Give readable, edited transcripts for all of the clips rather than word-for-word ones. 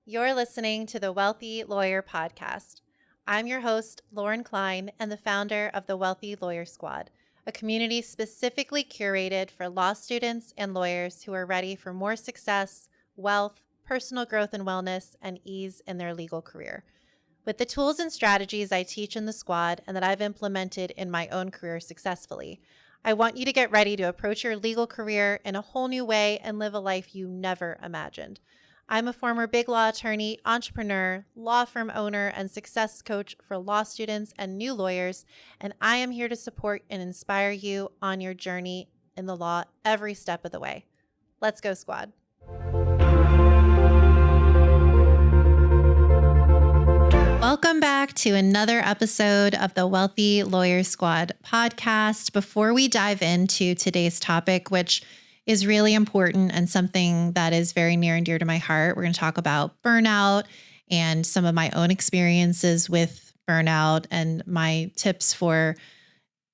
You're listening to the Wealthy Lawyer Podcast. I'm your host, Lauren Klein, and the founder of the Wealthy Lawyer Squad, a community specifically curated for law students and lawyers who are ready for more success, wealth, personal growth and wellness, and ease in their legal career. With the tools and strategies I teach in the squad and that I've implemented in my own career successfully, I want you to get ready to approach your legal career in a whole new way and live a life you never imagined. I'm a former big law attorney, entrepreneur, law firm owner, and success coach for law students and new lawyers, and I am here to support and inspire you on your journey in the law every step of the way. Let's go, squad. Welcome back to another episode of the Wealthy Lawyer Squad podcast. Before we dive into today's topic, which is really important and something that is very near and dear to my heart, we're going to talk about burnout and some of my own experiences with burnout and my tips for,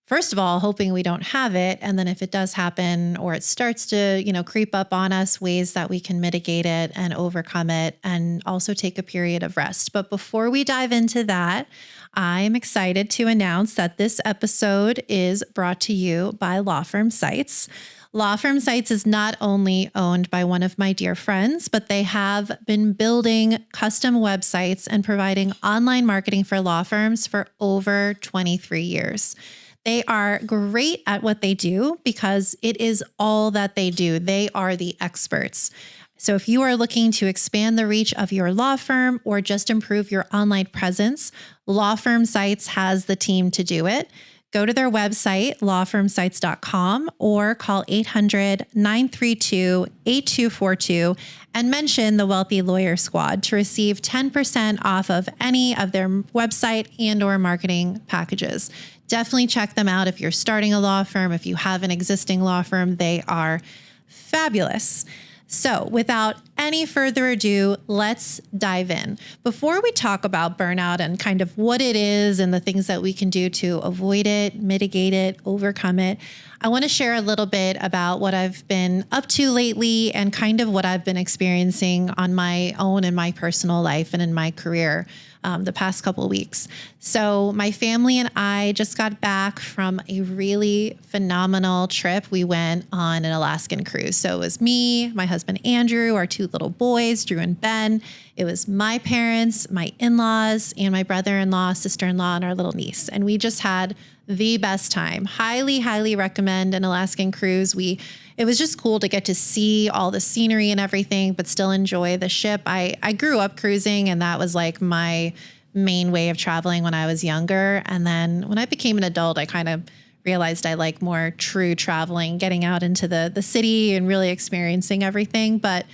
first of all, hoping we don't have it. And then if it does happen or it starts to, creep up on us, ways that we can mitigate it and overcome it and also take a period of rest. But before we dive into that, I'm excited to announce that this episode is brought to you by Law Firm Sites. Law Firm Sites is not only owned by one of my dear friends, but they have been building custom websites and providing online marketing for law firms for over 23 years. They are great at what they do because it is all that they do. They are the experts. So if you are looking to expand the reach of your law firm or just improve your online presence, Law Firm Sites has the team to do it. Go to their website, lawfirmsites.com, or call 800-932-8242 and mention the Wealthy Lawyer Squad to receive 10% off of any of their website and or marketing packages. Definitely check them out if you're starting a law firm. If you have an existing law firm, they are fabulous. So without any further ado, let's dive in. Before we talk about burnout and kind of what it is and the things that we can do to avoid it, mitigate it, overcome it, I want to share a little bit about what I've been up to lately and kind of what I've been experiencing on my own in my personal life and in my career the past couple of weeks. So my family and I just got back from a really phenomenal trip. We went on an Alaskan cruise. So it was me, my husband, Andrew, our two little boys, Drew and Ben. It was my parents, my in-laws, and my brother-in-law, sister-in-law, and our little niece. And we just had the best time. Highly, highly recommend an Alaskan cruise. It was just cool to get to see all the scenery and everything, but still enjoy the ship. I grew up cruising, and that was like my main way of traveling when I was younger. And then when I became an adult, I kind of realized I like more true traveling, getting out into the city and really experiencing everything. But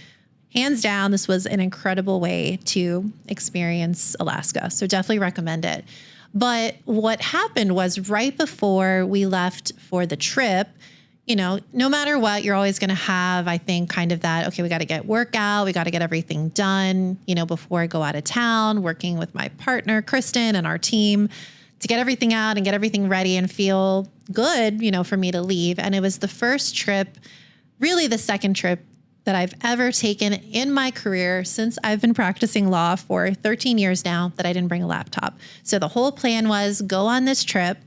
hands down, this was an incredible way to experience Alaska. So definitely recommend it. But what happened was right before we left for the trip, no matter what, you're always going to have, I think, kind of that, okay, we got to get work out. We got to get everything done, before I go out of town, working with my partner, Kristen, and our team to get everything out and get everything ready and feel good, for me to leave. And it was the first trip, really the second trip that I've ever taken in my career since I've been practicing law for 13 years now that I didn't bring a laptop. So the whole plan was go on this trip,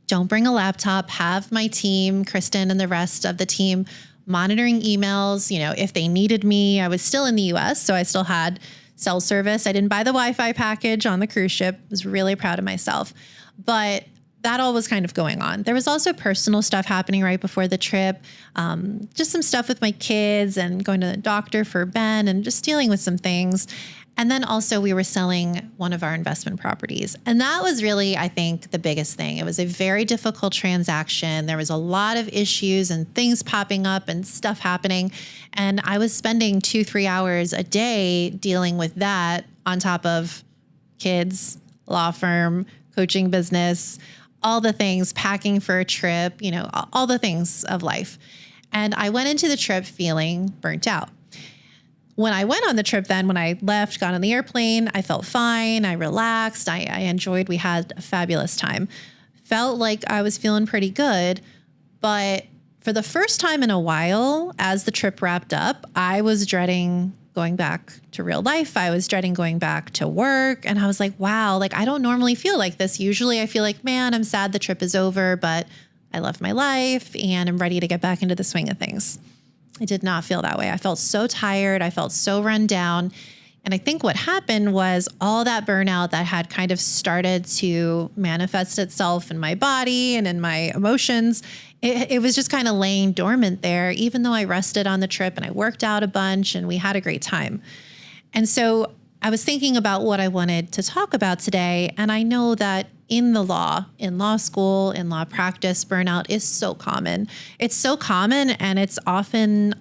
don't bring a laptop, have my team, Kristen and the rest of the team monitoring emails. If they needed me, I was still in the US, so I still had cell service. I didn't buy the Wi-Fi package on the cruise ship. I was really proud of myself. But that all was kind of going on. There was also personal stuff happening right before the trip, just some stuff with my kids and going to the doctor for Ben and just dealing with some things. And then also we were selling one of our investment properties. And that was really, I think, the biggest thing. It was a very difficult transaction. There was a lot of issues and things popping up and stuff happening. And I was spending 2-3 hours a day dealing with that on top of kids, law firm, coaching business, all the things, packing for a trip, all the things of life. And I went into the trip feeling burnt out. When I went on the trip then, when I left, got on the airplane, I felt fine. I relaxed. I enjoyed, we had a fabulous time. Felt like I was feeling pretty good. But for the first time in a while, as the trip wrapped up, I was dreading going back to real life. I was dreading going back to work. And I was like, wow, like I don't normally feel like this. Usually I feel like, man, I'm sad the trip is over, but I love my life and I'm ready to get back into the swing of things. I did not feel that way. I felt so tired. I felt so run down. And I think what happened was all that burnout that had kind of started to manifest itself in my body and in my emotions, it was just kind of laying dormant there, even though I rested on the trip and I worked out a bunch and we had a great time. And so I was thinking about what I wanted to talk about today. And I know that in law school, in law practice, burnout is so common. It's so common, and it's often,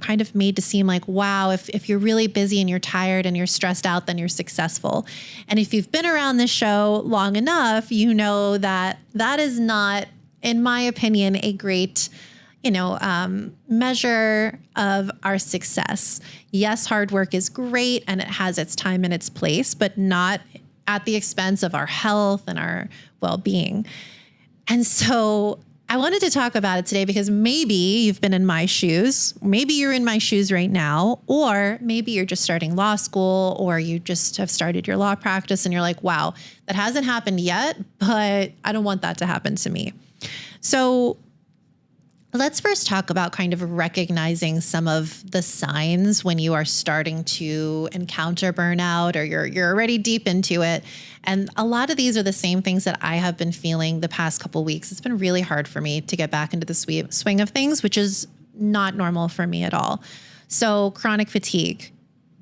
kind of made to seem like, wow, if you're really busy and you're tired and you're stressed out, then you're successful. And if you've been around this show long enough, you know that that is not, in my opinion, a great, measure of our success. Yes, hard work is great and it has its time and its place, but not at the expense of our health and our well-being. And so I wanted to talk about it today because maybe you've been in my shoes, maybe you're in my shoes right now, or maybe you're just starting law school, or you just have started your law practice and you're like, wow, that hasn't happened yet, but I don't want that to happen to me. So let's first talk about kind of recognizing some of the signs when you are starting to encounter burnout or you're already deep into it. And a lot of these are the same things that I have been feeling the past couple of weeks. It's been really hard for me to get back into the swing of things, which is not normal for me at all. So chronic fatigue,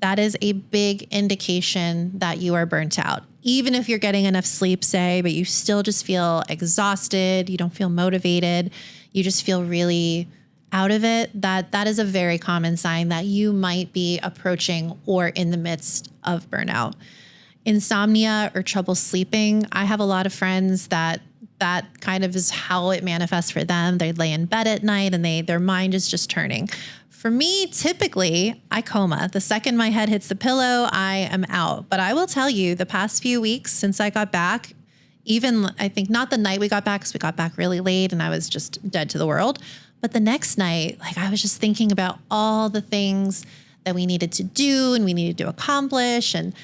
that is a big indication that you are burnt out. Even if you're getting enough sleep, say, but you still just feel exhausted, you don't feel motivated, you just feel really out of it, that is a very common sign that you might be approaching or in the midst of burnout. Insomnia or trouble sleeping. I have a lot of friends that kind of is how it manifests for them. They lay in bed at night and their mind is just turning. For me, typically, I coma. The second my head hits the pillow, I am out. But I will tell you, the past few weeks since I got back, even I think not the night we got back, because we got back really late and I was just dead to the world. But the next night, like I was just thinking about all the things that we needed to do and we needed to accomplish. And,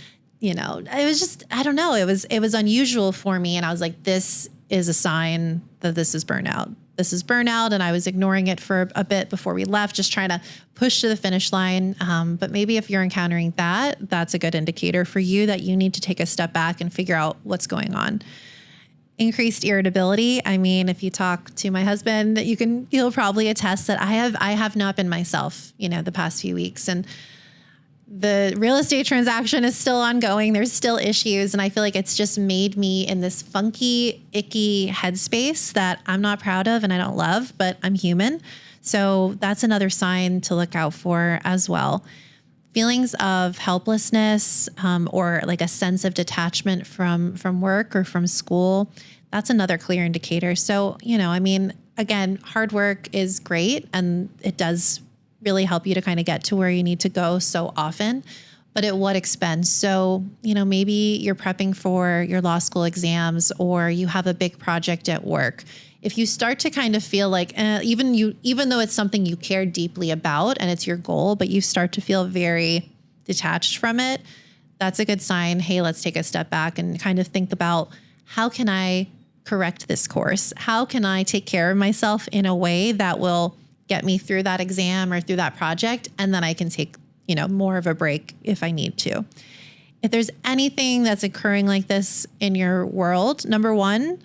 it was just, I don't know, it was unusual for me. And I was like, this is a sign that this is burnout. This is burnout. And I was ignoring it for a bit before we left, just trying to push to the finish line. But maybe if you're encountering that, that's a good indicator for you that you need to take a step back and figure out what's going on. Increased irritability. I mean, if you talk to my husband, he'll probably attest that I have not been myself, the past few weeks. And the real estate transaction is still ongoing. There's still issues. And I feel like it's just made me in this funky, icky headspace that I'm not proud of and I don't love, but I'm human. So that's another sign to look out for as well. Feelings of helplessness, or like a sense of detachment from work or from school. That's another clear indicator. So, again, hard work is great and it does really help you to kind of get to where you need to go so often, but at what expense? So, maybe you're prepping for your law school exams or you have a big project at work. If you start to kind of feel like, even though it's something you care deeply about and it's your goal, but you start to feel very detached from it, that's a good sign. Hey, let's take a step back and kind of think about, how can I correct this course? How can I take care of myself in a way that will get me through that exam or through that project? And then I can take, more of a break if I need to. If there's anything that's occurring like this in your world, number one,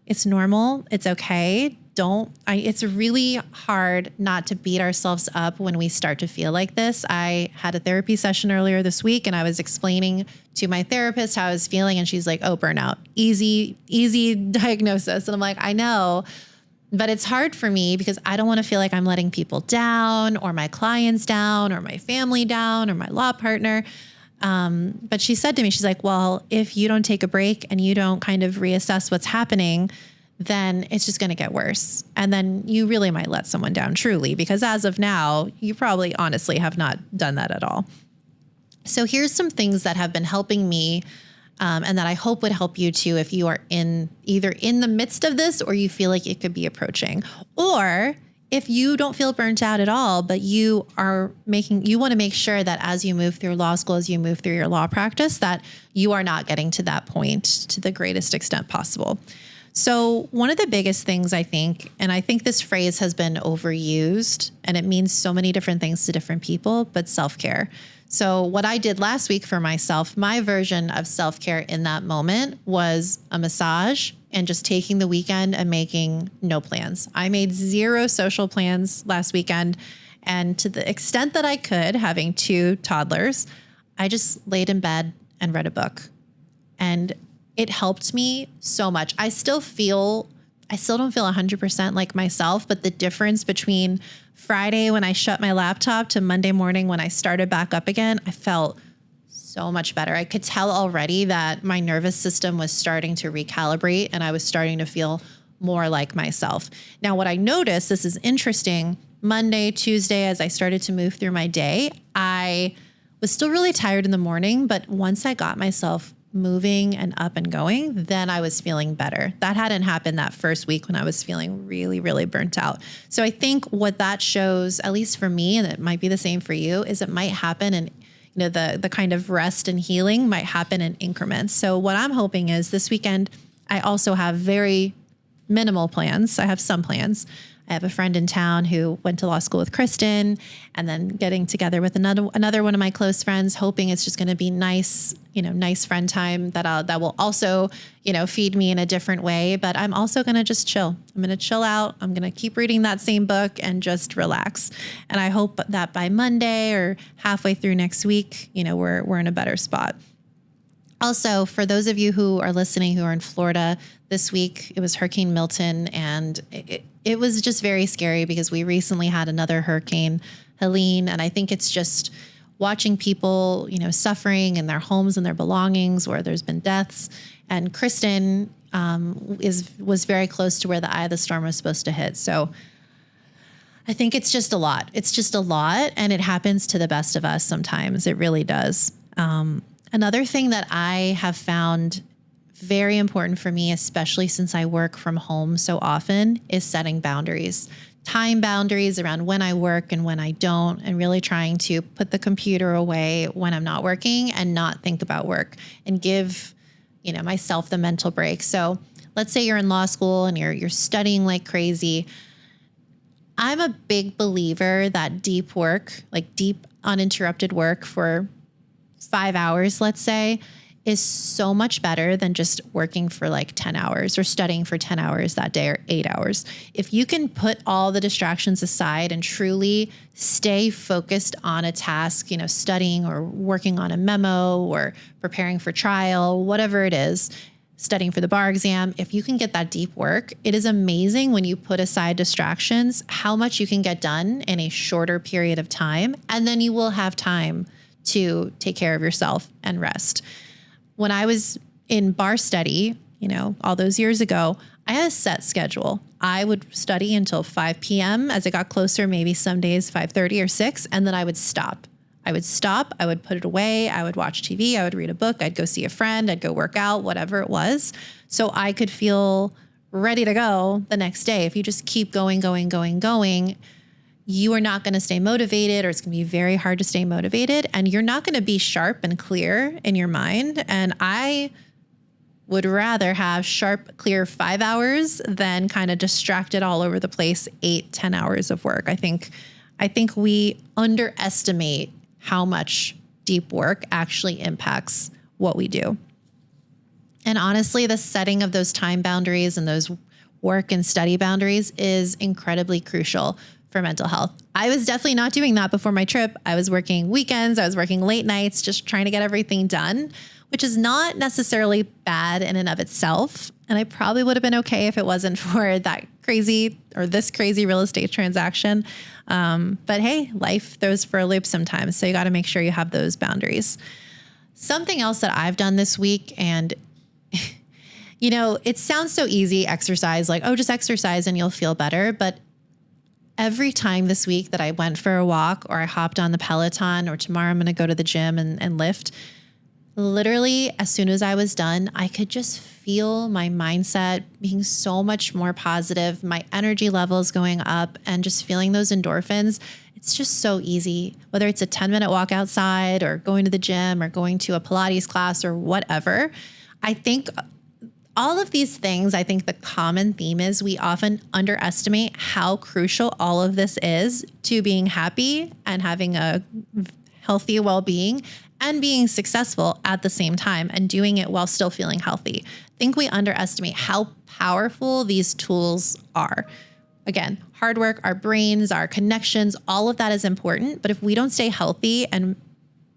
it's normal. It's okay. It's really hard not to beat ourselves up when we start to feel like this. I had a therapy session earlier this week and I was explaining to my therapist how I was feeling. And she's like, oh, burnout, easy diagnosis. And I'm like, I know, but it's hard for me because I don't want to feel like I'm letting people down or my clients down or my family down or my law partner. But she said to me, she's like, well, if you don't take a break and you don't kind of reassess what's happening, then it's just going to get worse. And then you really might let someone down truly, because as of now, you probably honestly have not done that at all. So here's some things that have been helping me, and that I hope would help you too if you are either in the midst of this or you feel like it could be approaching, or if you don't feel burnt out at all, but you want to make sure that as you move through law school, as you move through your law practice, that you are not getting to that point to the greatest extent possible. So one of the biggest things I think, and I think this phrase has been overused and it means so many different things to different people, but self-care. So what I did last week for myself, my version of self-care in that moment was a massage and just taking the weekend and making no plans. I made 0 social plans last weekend. And to the extent that I could, having 2 toddlers, I just laid in bed and read a book. And it helped me so much. I still don't feel 100% like myself, but the difference between Friday when I shut my laptop to Monday morning when I started back up again, I felt so much better. I could tell already that my nervous system was starting to recalibrate and I was starting to feel more like myself. Now, what I noticed, this is interesting, Monday, Tuesday, as I started to move through my day, I was still really tired in the morning, but once I got myself moving and up and going, then I was feeling better. That hadn't happened that first week when I was feeling really, really burnt out. So I think what that shows, at least for me, and it might be the same for you, is it might happen in, the kind of rest and healing might happen in increments. So what I'm hoping is this weekend, I also have very minimal plans. I have some plans. I have a friend in town who went to law school with Kristen, and then getting together with another one of my close friends, hoping it's just going to be nice friend time that will also, feed me in a different way. But I'm also going to just chill. I'm going to chill out. I'm going to keep reading that same book and just relax. And I hope that by Monday or halfway through next week, we're in a better spot. Also, for those of you who are listening who are in Florida this week, it was Hurricane Milton, and it was just very scary because we recently had another hurricane, Helene, and I think it's just watching people, suffering in their homes and their belongings where there's been deaths. And Kristen was very close to where the eye of the storm was supposed to hit. So I think it's just a lot. It's just a lot, and it happens to the best of us sometimes. It really does. Another thing that I have found very important for me, especially since I work from home so often, is setting boundaries, time boundaries around when I work and when I don't, and really trying to put the computer away when I'm not working and not think about work and give, myself the mental break. So let's say you're in law school and you're studying like crazy. I'm a big believer that deep work, like deep uninterrupted work for 5 hours, let's say, is so much better than just working for like 10 hours or studying for 10 hours that day or 8 hours. If you can put all the distractions aside and truly stay focused on a task, studying or working on a memo or preparing for trial, whatever it is, studying for the bar exam, if you can get that deep work, it is amazing when you put aside distractions, how much you can get done in a shorter period of time. And then you will have time to take care of yourself and rest. When I was in bar study, all those years ago, I had a set schedule. I would study until 5 p.m. As it got closer, maybe some days 5:30 or 6, and then I would stop. I would put it away. I would watch TV. I would read a book. I'd go see a friend. I'd go work out, whatever it was. So I could feel ready to go the next day. If you just keep going, you are not going to stay motivated, or it's going to be very hard to stay motivated, and you're not going to be sharp and clear in your mind. And I would rather have sharp, clear 5 hours than kind of distracted all over the place 8-10 hours of work. I think we underestimate how much deep work actually impacts what we do. And honestly, the setting of those time boundaries and those work and study boundaries is incredibly crucial for mental health. I was definitely not doing that before my trip. I was working weekends. I was working late nights, just trying to get everything done, which is not necessarily bad in and of itself. And I probably would have been okay if it wasn't for this crazy real estate transaction. But hey, life throws for a loop sometimes. So you got to make sure you have those boundaries. Something else that I've done this week, and it sounds so easy, exercise, like, oh, just exercise and you'll feel better. But every time this week that I went for a walk or I hopped on the Peloton, or tomorrow I'm going to go to the gym and lift, Literally, as soon as I was done, I could just feel my mindset being so much more positive, my energy levels going up, and just feeling those endorphins. It's just so easy, whether it's a 10-minute walk outside or going to the gym or going to a Pilates class or whatever. I think all of these things, I think the common theme is we often underestimate how crucial all of this is to being happy and having a healthy well-being and being successful at the same time and doing it while still feeling healthy. I think we underestimate how powerful these tools are. Again, hard work, our brains, our connections, all of that is important. But if we don't stay healthy and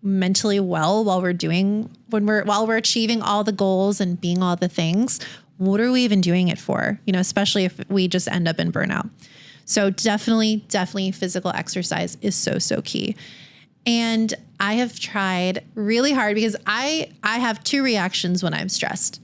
mentally well while we're achieving all the goals and being all the things, what are we even doing it for? Especially if we just end up in burnout. So definitely physical exercise is so key. And I have tried really hard because I have two reactions when I'm stressed.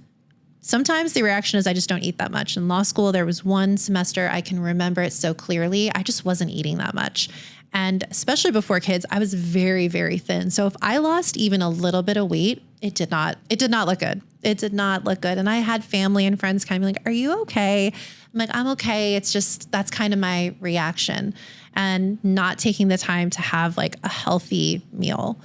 Sometimes the reaction is I just don't eat that much. In law school, there was one semester, I can remember it so clearly, I just wasn't eating that much. And especially before kids, I was very, very thin. So if I lost even a little bit of weight, it did not look good. It did not look good. And I had family and friends kind of like, are you okay? I'm like, I'm okay. It's just, that's kind of my reaction, and not taking the time to have like a healthy meal.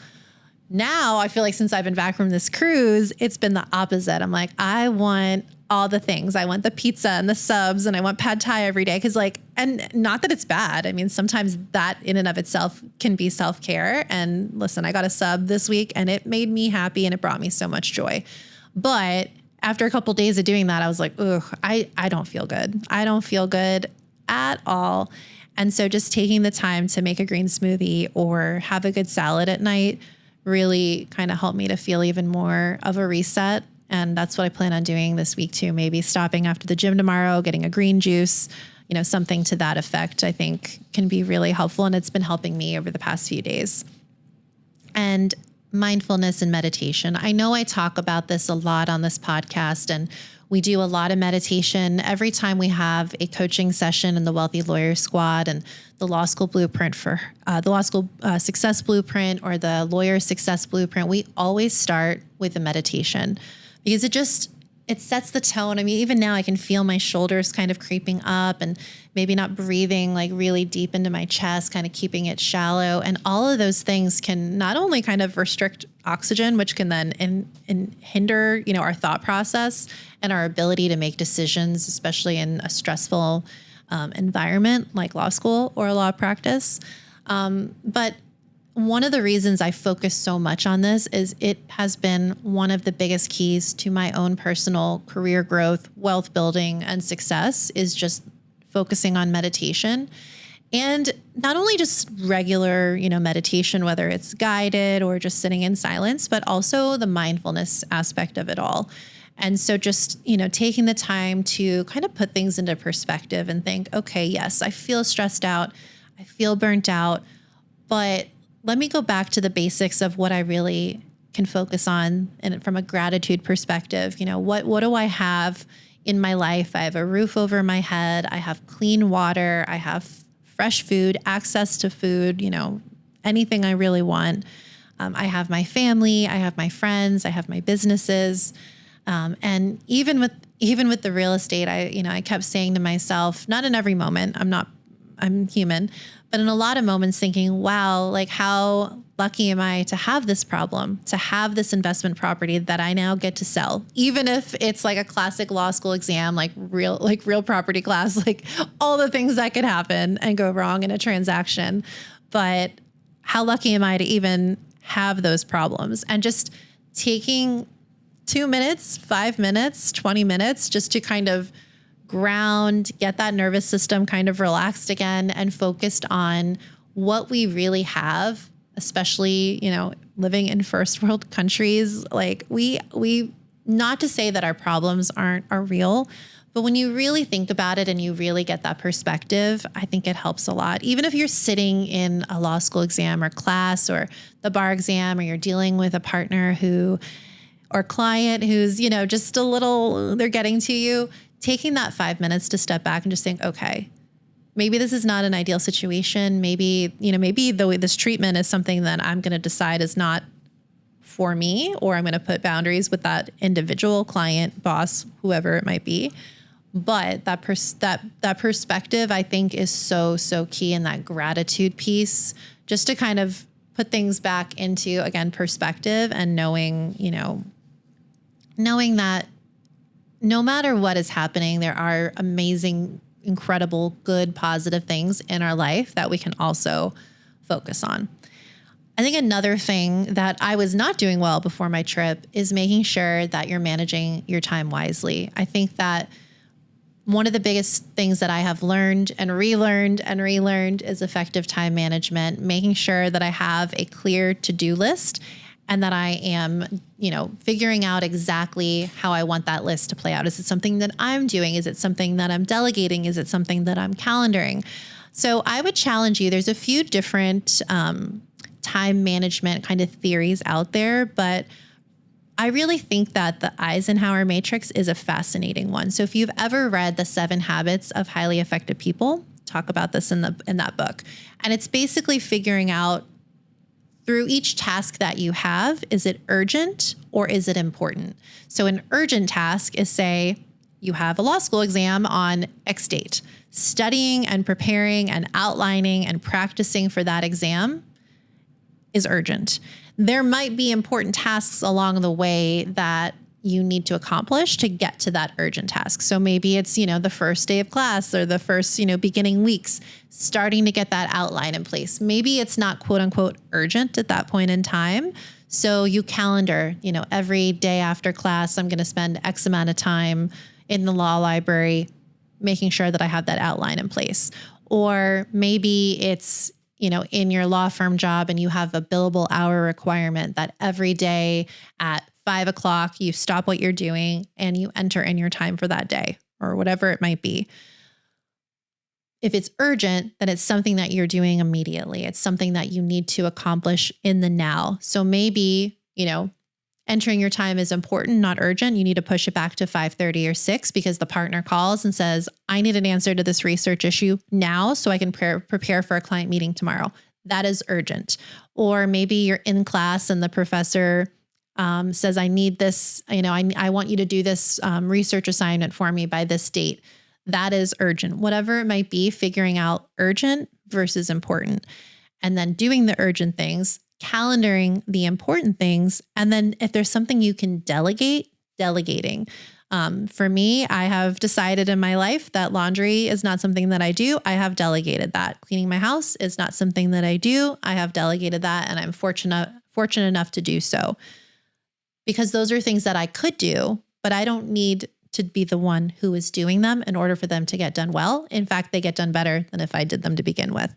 Now I feel like since I've been back from this cruise, it's been the opposite. I'm like, I want all the things. I want the pizza and the subs, and I want pad thai every day. And not that it's bad. I mean, sometimes that in and of itself can be self-care. And listen, I got a sub this week and it made me happy and it brought me so much joy. But after a couple of days of doing that, I was like, ugh, I don't feel good. I don't feel good at all. And so just taking the time to make a green smoothie or have a good salad at night really kind of helped me to feel even more of a reset. And that's what I plan on doing this week too. Maybe stopping after the gym tomorrow, getting a green juice, something to that effect, I think can be really helpful. And it's been helping me over the past few days. And mindfulness and meditation. I know I talk about this a lot on this podcast, and we do a lot of meditation every time we have a coaching session in the Wealthy Lawyer Squad and the Law School Blueprint for the Law School Success Blueprint or the Lawyer Success Blueprint. We always start with a meditation because it sets the tone. I mean, even now I can feel my shoulders kind of creeping up and maybe not breathing like really deep into my chest, kind of keeping it shallow. And all of those things can not only kind of restrict oxygen, which can then hinder, our thought process and our ability to make decisions, especially in a stressful environment like law school or law practice. But one of the reasons I focus so much on this is it has been one of the biggest keys to my own personal career growth, wealth building, and success is just focusing on meditation. And not only just regular, meditation, whether it's guided or just sitting in silence, but also the mindfulness aspect of it all. And so just, taking the time to kind of put things into perspective and think, okay, yes, I feel stressed out. I feel burnt out, but let me go back to the basics of what I really can focus on. And from a gratitude perspective, what do I have in my life? I have a roof over my head. I have clean water. I have fresh food, access to food, anything I really want. I have my family. I have my friends. I have my businesses. And even with the real estate, I kept saying to myself, not in every moment, I'm human, but in a lot of moments thinking, wow, like how lucky am I to have this problem, to have this investment property that I now get to sell, even if it's like a classic law school exam, like real property class, like all the things that could happen and go wrong in a transaction. But how lucky am I to even have those problems? And just taking 2 minutes, 5 minutes, 20 minutes, just to kind of ground, get that nervous system kind of relaxed again and focused on what we really have, especially, living in first world countries. Like we not to say that our problems are real, but when you really think about it and you really get that perspective, I think it helps a lot. Even if you're sitting in a law school exam or class or the bar exam, or you're dealing with a partner or client who's, just a little, they're getting to you, taking that 5 minutes to step back and just think, okay, maybe this is not an ideal situation. Maybe this treatment is something that I'm going to decide is not for me, or I'm going to put boundaries with that individual client, boss, whoever it might be. But that perspective, I think, is so key in that gratitude piece, just to kind of put things back into, again, perspective, and knowing that no matter what is happening, there are amazing, incredible, good, positive things in our life that we can also focus on. I think another thing that I was not doing well before my trip is making sure that you're managing your time wisely. I think that one of the biggest things that I have learned and relearned is effective time management, making sure that I have a clear to-do list and that I am, figuring out exactly how I want that list to play out. Is it something that I'm doing? Is it something that I'm delegating? Is it something that I'm calendaring? So I would challenge you. There's a few different time management kind of theories out there, but I really think that the Eisenhower Matrix is a fascinating one. So if you've ever read The 7 Habits of Highly Effective People, talk about this in that book. And it's basically figuring out through each task that you have, is it urgent or is it important? So an urgent task is, say, you have a law school exam on X date. Studying and preparing and outlining and practicing for that exam is urgent. There might be important tasks along the way that you need to accomplish to get to that urgent task. So maybe it's, the first day of class or the first, beginning weeks, starting to get that outline in place. Maybe it's not quote unquote urgent at that point in time. So you calendar, every day after class, I'm going to spend X amount of time in the law library, making sure that I have that outline in place. Or maybe it's, in your law firm job and you have a billable hour requirement that every day at 5 o'clock, you stop what you're doing and you enter in your time for that day or whatever it might be. If it's urgent, then it's something that you're doing immediately. It's something that you need to accomplish in the now. So maybe, entering your time is important, not urgent. You need to push it back to 5:30 or 6 because the partner calls and says, I need an answer to this research issue now so I can prepare for a client meeting tomorrow. That is urgent. Or maybe you're in class and the professor says, I need this, I want you to do this research assignment for me by this date. That is urgent. Whatever it might be, figuring out urgent versus important. And then doing the urgent things, calendaring the important things. And then if there's something you can delegate, delegating. For me, I have decided in my life that laundry is not something that I do. I have delegated that. Cleaning my house is not something that I do. I have delegated that, and I'm fortunate enough to do so. Because those are things that I could do, but I don't need to be the one who is doing them in order for them to get done well. In fact, they get done better than if I did them to begin with.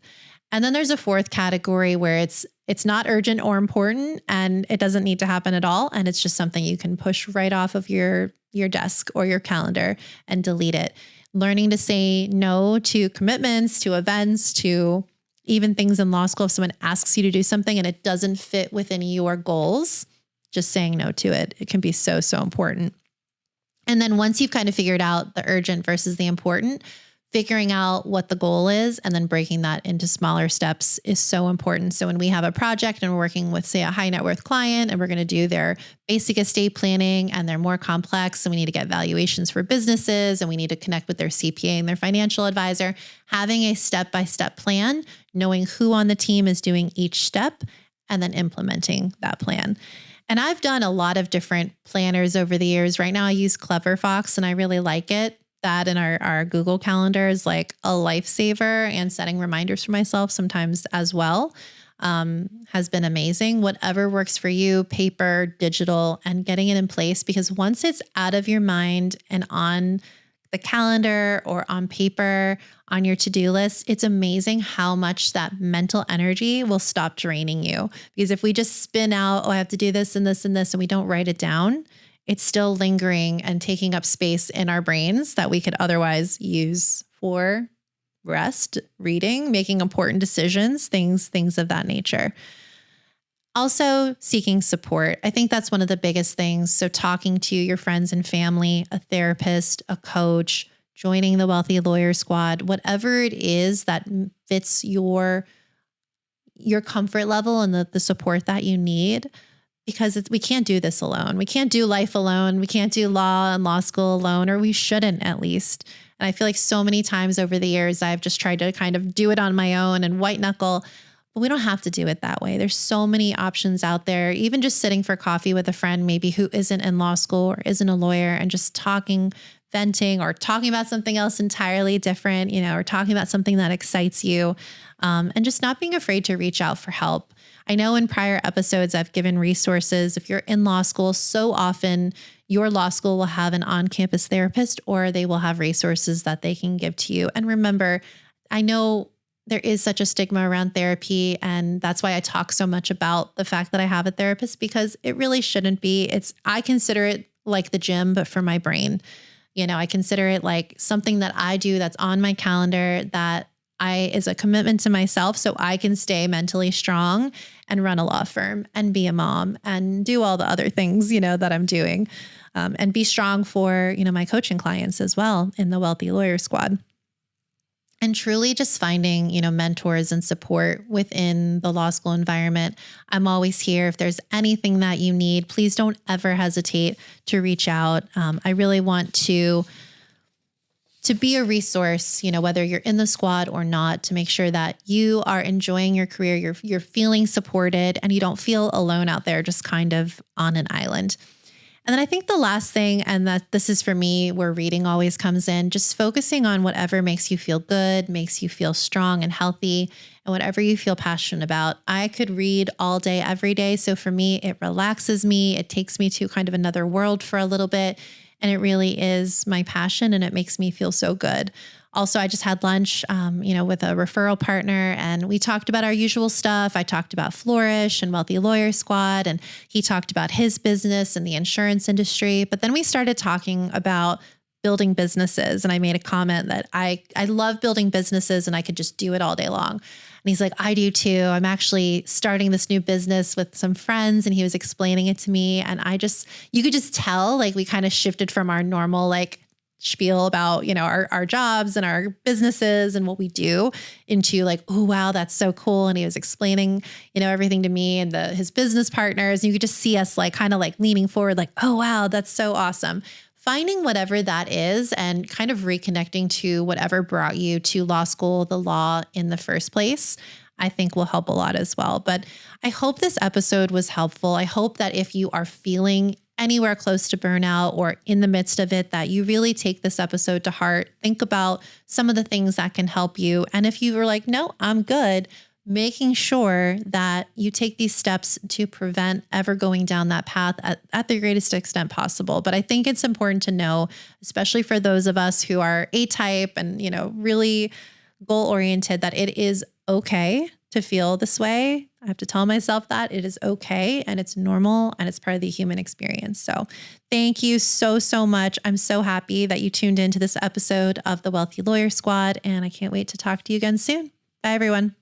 And then there's a fourth category where it's not urgent or important and it doesn't need to happen at all. And it's just something you can push right off of your desk or your calendar and delete it. Learning to say no to commitments, to events, to even things in law school. If someone asks you to do something and it doesn't fit within your goals, just saying no to it. It can be so important. And then once you've kind of figured out the urgent versus the important, figuring out what the goal is and then breaking that into smaller steps is so important. So when we have a project and we're working with, say, a high net worth client and we're going to do their basic estate planning and they're more complex and we need to get valuations for businesses and we need to connect with their CPA and their financial advisor, having a step-by-step plan, knowing who on the team is doing each step and then implementing that plan. And I've done a lot of different planners over the years. Right now I use Clever Fox and I really like it. That in our Google Calendar is like a lifesaver, and setting reminders for myself sometimes as well has been amazing. Whatever works for you, paper, digital, and getting it in place, because once it's out of your mind and on the calendar or on paper, on your to-do list, it's amazing how much that mental energy will stop draining you. Because if we just spin out, I have to do this and this and this, and we don't write it down, it's still lingering and taking up space in our brains that we could otherwise use for rest, reading, making important decisions, things of that nature. Also, seeking support. I think that's one of the biggest things. So talking to your friends and family, a therapist, a coach, joining the Wealthy Lawyer Squad, whatever it is that fits your comfort level and the support that you need. because we can't do this alone. We can't do life alone. We can't do law and law school alone, or we shouldn't at least. And I feel like so many times over the years, I've just tried to kind of do it on my own and white knuckle, but we don't have to do it that way. There's so many options out there, even just sitting for coffee with a friend, maybe who isn't in law school or isn't a lawyer, and just talking, venting, or talking about something else entirely different, or talking about something that excites you, and just not being afraid to reach out for help. I know in prior episodes, I've given resources. If you're in law school, so often your law school will have an on-campus therapist, or they will have resources that they can give to you. And remember, I know there is such a stigma around therapy, and that's why I talk so much about the fact that I have a therapist, because it really shouldn't be. I consider it like the gym, but for my brain. I consider it like something that I do that's on my calendar that is a commitment to myself, so I can stay mentally strong and run a law firm and be a mom and do all the other things, that I'm doing, and be strong for, my coaching clients as well in the Wealthy Lawyer Squad. And truly just finding, mentors and support within the law school environment. I'm always here. If there's anything that you need, please don't ever hesitate to reach out. I really want to be a resource, whether you're in the squad or not, to make sure that you are enjoying your career, you're feeling supported, and you don't feel alone out there, just kind of on an island. And then I think the last thing, and that this is for me where reading always comes in, just focusing on whatever makes you feel good, makes you feel strong and healthy, and whatever you feel passionate about. I could read all day, every day. So for me, it relaxes me. It takes me to kind of another world for a little bit. And it really is my passion, and it makes me feel so good. Also, I just had lunch, with a referral partner, and we talked about our usual stuff. I talked about Flourish and Wealthy Lawyer Squad, and he talked about his business and the insurance industry. But then we started talking about building businesses. And I made a comment that I love building businesses and I could just do it all day long. And he's like, I do too. I'm actually starting this new business with some friends. And he was explaining it to me. And you could just tell, like, we kind of shifted from our normal, like, spiel about, our jobs and our businesses and what we do into like, oh, wow, that's so cool. And he was explaining, everything to me and his business partners. And you could just see us like kind of like leaning forward, like, oh, wow, that's so awesome. Finding whatever that is and kind of reconnecting to whatever brought you to law school, the law in the first place, I think will help a lot as well. But I hope this episode was helpful. I hope that if you are feeling anywhere close to burnout or in the midst of it, that you really take this episode to heart. Think about some of the things that can help you. And if you were like, no, I'm good, making sure that you take these steps to prevent ever going down that path at the greatest extent possible. But I think it's important to know, especially for those of us who are A-type and, really goal-oriented, that it is okay to feel this way. I have to tell myself that it is okay and it's normal and it's part of the human experience. So thank you so, so much. I'm so happy that you tuned into this episode of the Wealthy Lawyer Squad, and I can't wait to talk to you again soon. Bye, everyone.